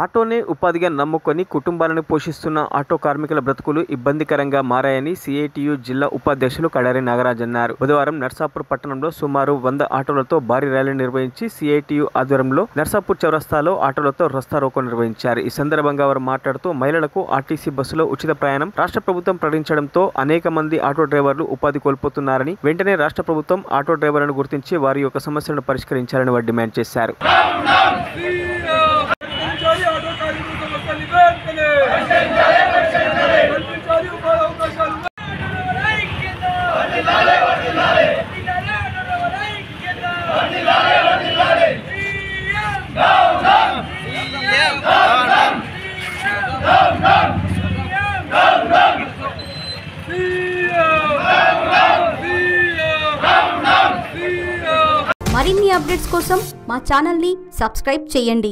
ఆటోనే ఉపాధిగా నమ్ముకొని కుటుంబాలను పోషిస్తున్న ఆటో కార్మికుల బ్రతుకులు ఇబ్బందికరంగా మారాయని సిఐటియు జిల్లా ఉపాధ్యక్షులు కడారి నాగరాజ్ అన్నారు. బుధవారం నర్సాపూర్ పట్టణంలో సుమారు 100 ఆటోలతో భారీ ర్యాలీ నిర్వహించి సిఐటియు ఆధ్వర్యంలో నర్సాపూర్ చౌరస్తాలో ఆటోలతో రస్తారోకో నిర్వహించారు. ఈ సందర్భంగా వారు మాట్లాడుతూ మహిళలకు ఆర్టీసీ బస్సులో ఉచిత ప్రయాణం రాష్ట్ర ప్రభుత్వం ప్రకటించడంతో అనేక మంది ఆటో డ్రైవర్లు ఉపాధి కోల్పోతున్నారని, వెంటనే రాష్ట్ర ప్రభుత్వం ఆటో డ్రైవర్లను గుర్తించి వారి యొక్క సమస్యలను పరిష్కరించాలని వారు డిమాండ్ చేశారు. మరిన్ని అప్డేట్స్ కోసం మా ఛానల్ని సబ్స్క్రైబ్ చేయండి.